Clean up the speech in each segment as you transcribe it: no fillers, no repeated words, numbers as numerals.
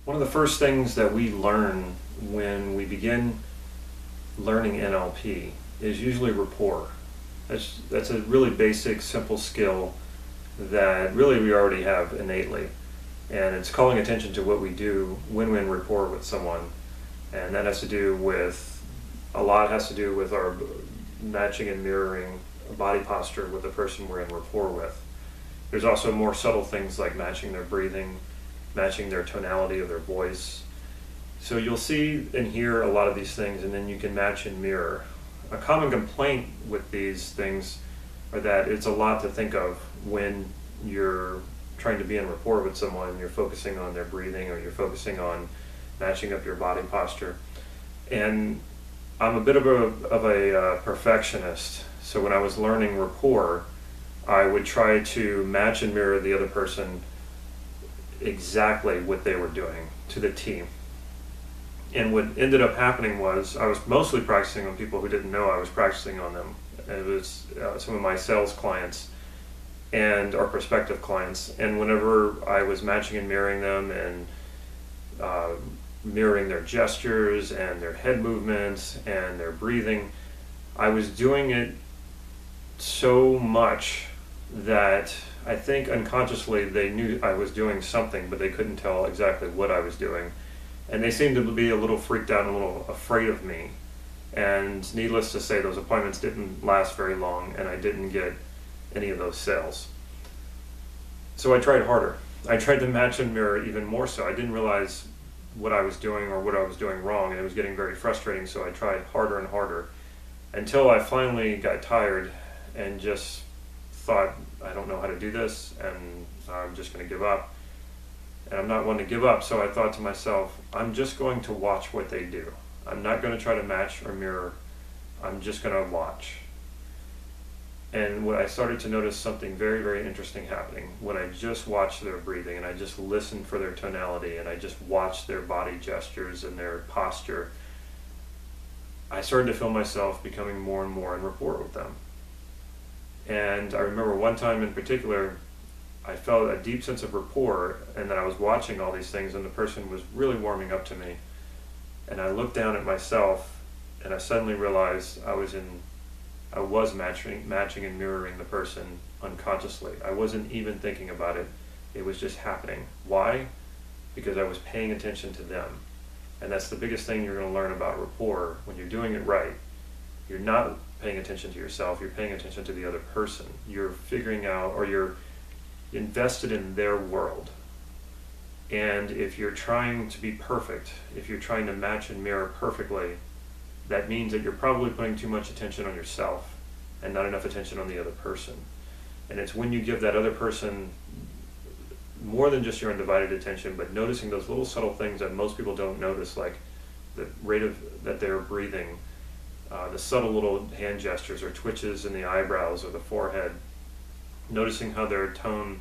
One of the first things that we learn when we begin learning NLP is usually rapport. That's a really basic, simple skill that really we already have innately. And it's calling attention to what we do when we're in rapport with someone. And that has to do with, a lot has to do with our matching and mirroring body posture with the person we're in rapport with. There's also more subtle things like matching their breathing, matching their tonality of their voice. So you'll see and hear a lot of these things, and then you can match and mirror. A common complaint with these things are that it's a lot to think of when you're trying to be in rapport with someone. You're focusing on their breathing, or you're focusing on matching up your body posture. And I'm a bit of a perfectionist, so when I was learning rapport, I would try to match and mirror the other person exactly what they were doing to the T. And what ended up happening was I was mostly practicing on people who didn't know I was practicing on them. It was some of my sales clients and our prospective clients. And whenever I was matching and mirroring them and mirroring their gestures and their head movements and their breathing, I was doing it so much that I think unconsciously they knew I was doing something, but they couldn't tell exactly what I was doing. And they seemed to be a little freaked out, a little afraid of me. And needless to say, those appointments didn't last very long, and I didn't get any of those sales. So I tried harder. I tried to match and mirror even more so. I didn't realize what I was doing or what I was doing wrong, and it was getting very frustrating, so I tried harder and harder until I finally got tired and just thought, I don't know how to do this, and I'm just going to give up. And I'm not one to give up, so I thought to myself, I'm just going to watch what they do. I'm not going to try to match or mirror. I'm just going to watch. And when I started to notice something very, very interesting happening, when I just watched their breathing and I just listened for their tonality and I just watched their body gestures and their posture, I started to feel myself becoming more and more in rapport with them. And I remember one time in particular, I felt a deep sense of rapport, and that I was watching all these things and the person was really warming up to me. And I looked down at myself and I suddenly realized I was matching and mirroring the person unconsciously. I wasn't even thinking about it. It was just happening. Why? Because I was paying attention to them. And that's the biggest thing you're going to learn about rapport. When you're doing it right, you're not paying attention to yourself, you're paying attention to the other person. You're figuring out, or you're invested in their world. And if you're trying to be perfect, if you're trying to match and mirror perfectly, that means that you're probably putting too much attention on yourself and not enough attention on the other person. And it's when you give that other person more than just your undivided attention, but noticing those little subtle things that most people don't notice, like the rate that they're breathing, the subtle little hand gestures or twitches in the eyebrows or the forehead, noticing how their tone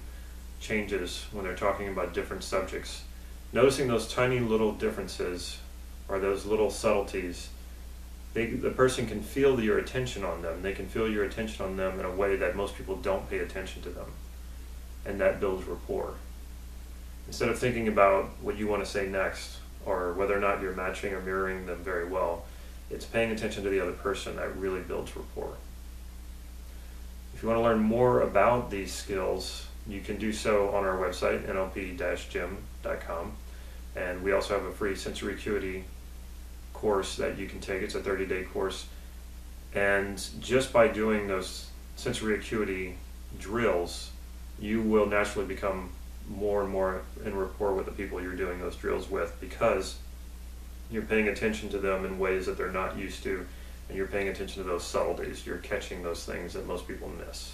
changes when they're talking about different subjects, noticing those tiny little differences or those little subtleties. The person can feel your attention on them. They can feel your attention on them in a way that most people don't pay attention to them. And that builds rapport. Instead of thinking about what you want to say next or whether or not you're matching or mirroring them very well, it's paying attention to the other person that really builds rapport. If you want to learn more about these skills, you can do so on our website, nlp-gym.com. And we also have a free sensory acuity course that you can take. It's a 30-day course. And just by doing those sensory acuity drills, you will naturally become more and more in rapport with the people you're doing those drills with, because you're paying attention to them in ways that they're not used to, and you're paying attention to those subtleties. You're catching those things that most people miss.